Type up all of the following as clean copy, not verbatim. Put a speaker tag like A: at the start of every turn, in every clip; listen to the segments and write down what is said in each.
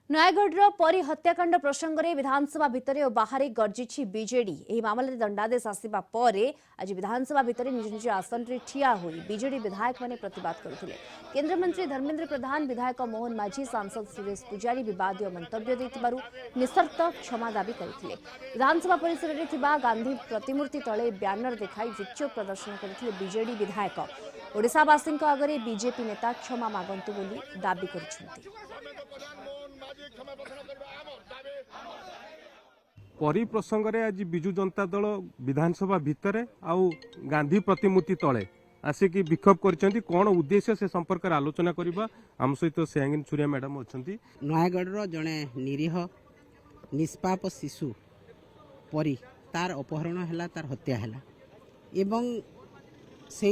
A: नयगढ़ परी हत्याकांड प्रसंग में विधानसभा भितर और बाहर गर्जिछि बीजेडी। एही मामले में दंडादेश आसिबा परे आज विधानसभा भितर निज निज आसन रे ठिया होई बीजेडी विधायक माने प्रतिवाद करथिले। केंद्रमंत्री धर्मेंद्र प्रधान, विधायक मोहन माझी, सांसद सुरेश पुजारी विवादीय मंतव्य दैथिबारु निसर्त क्षमा दाबी करथिले। विधानसभा परिसर रे थिबा गांधी प्रतिमूर्ति तले ब्यानर देखाई विक्षोभ प्रदर्शन करथिले बीजेडी विधायक। ओडिशावासी आगरे बीजेपी नेता क्षमा मागंतु बोली दाबी करछन्ति।
B: परी प्रसंग रे आज बिजु जनता दल विधानसभा भितर आउ गांधी प्रतिमूर्ति तले आसिक विक्षोभ करछन्ति। कौन उद्देश्य से संपर्क रे आलोचना करबा हम सहित सेंगिन छुरिया मैडम अछन्ति।
C: नयगढ़ जड़े निरीह निष्पाप शिशु परी तार अपहरण है, तार हत्या है एवं से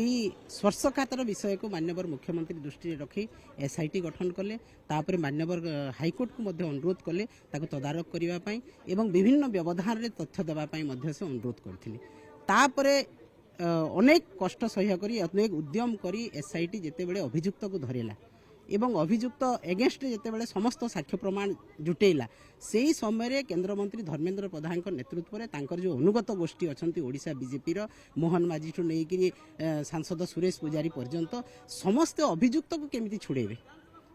C: स्पर्शकातर विषय को माननीय मुख्यमंत्री दृष्टि रखी एसआईटी गठन कले। तापर माननीय हाईकोर्ट को अनुरोध कले तदारख करने एवं विभिन्न व्यवधान रे तथ्य देवाई से अनुरोध करथिले। तापरे अनेक कष्ट सह्य करी अनेक उद्यम करी एसआईटी जेते बेले अभियुक्त को धरेला एवं अभियुक्त एगेन्स्ट जेतेबेले समस्त साक्ष्य प्रमाण जुटेला से ही समय केंद्रमंत्री धर्मेंद्र प्रधान नेतृत्व में तांकर जो अनुगत गोष्ठी अच्छा ओडिशा बीजेपी मोहन माझी ठू नहीं सांसद सुरेश पुजारी पर्यंत समस्त अभियुक्त को केमिति छुड़ेबे,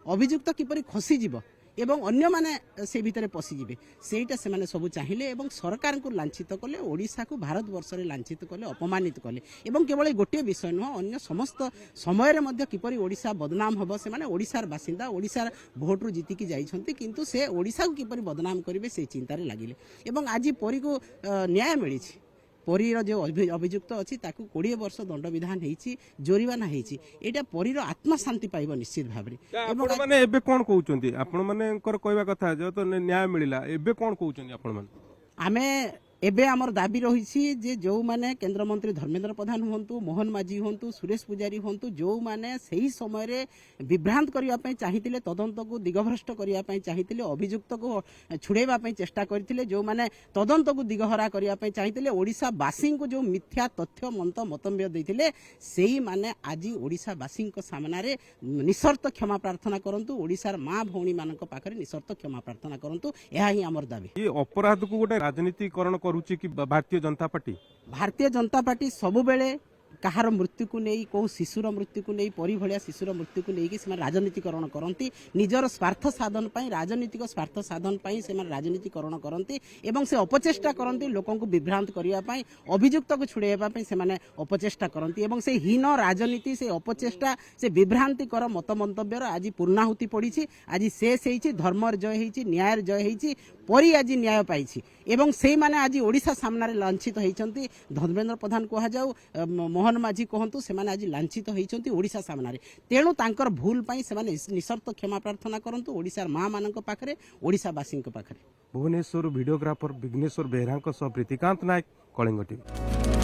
C: अभियुक्त किपरि खसीजीव एवं अन्य माने से भितर पशिजे सेटा से माने सब चाहिए एवं सरकार को लांछित कले, ओडिशा को भारत वर्ष रे लांछित कले, अपमानित कले एवं केवल गोटे विषय नुह अन्य समस्त समय रे मध्य किपरि ओडिशा बदनाम हबो। से माने ओडिशार बासिंदा ओडिशार भोट रु जीतिकी जाइछन्ति किंतु से ओडिशा को किपरि बदनाम करिवे से चिंतार लागिले एवं आज परी को न्याय मिलिछि। परीर जो अभियुक्त अच्छी 20 वर्ष दंड विधान होती जोरिमाना होती यहाँ परीर आत्मा शांति पाइब निश्चित भाव
B: में। एबे कौन कहउछन्ति आपण माने कहवा कथा जो तो न्याय मिलिला एबे कौन कहउछन्ति आपण माने? आमे
C: एबे आमर दाबी रही जे जो माने केंद्रमंत्री धर्मेंद्र प्रधान हूँ, मोहन माझी हूँ, सुरेश पुजारी हूँ, जो माने सही समय विभ्रांत करने चाहिए, तदंत को दिगभ्रष्ट करने चाहिए, अभियुक्त को छुड़ाई चेष्टा करते, जो माने तदंत को दिगहरा करने चाहिए, ओडिशावासी को जो मिथ्या तथ्य मतम्य देते से माने आज ओडिशावासी सामने निसर्त क्षमा प्रार्थना करंतु, ओडिशार माँ भौणी मान पाखे निसर्त क्षमा प्रार्थना करंतु। यह ही आमर दाबी।
B: अपराध को गोटे राजनीतिकरण करुची कि भारतीय जनता पार्टी सबु बेले कहार मृत्यु को नहीं, कौ शिशुर मृत्यु को नहीं, परी भलिया शिशुर मृत्यु को नहीं से राजनीतिकरण करती, निजर स्वार्थ साधन पाई, राजनीतिक स्वार्थ साधन पाई से राजनीतिकरण करती एवं से अपचेष्टा करती लोकों को विभ्रांत करने, अभियुक्त को छुड़ाइवाई से अपचेष्टा करती एवं से हीन राजनीति से अपचेष्टा से विभ्रांतिकर मत मंतव्यर आज पूर्णाहुति पड़ी। आज शेष होती धर्मर जय होती, न्यायर जय होती, परी आज न्याय पाई एवं से माने आज ओडिशा सामने लांछित होती। धर्मेंद्र प्रधान कह जाऊ, मोहन माझी कहतु से आज लांछित होती ओडिशा सामने, तेणु तांकर भूल पाई से निसर्त क्षमा प्रार्थना करंतु ओडिशार माँ मान पाखे, ओडिशावासी पाखे। भुवनेश्वर वीडियोग्राफर विघ्नेश्वर बेहरा प्रीतिकांत नायक, कलिंग टीवी।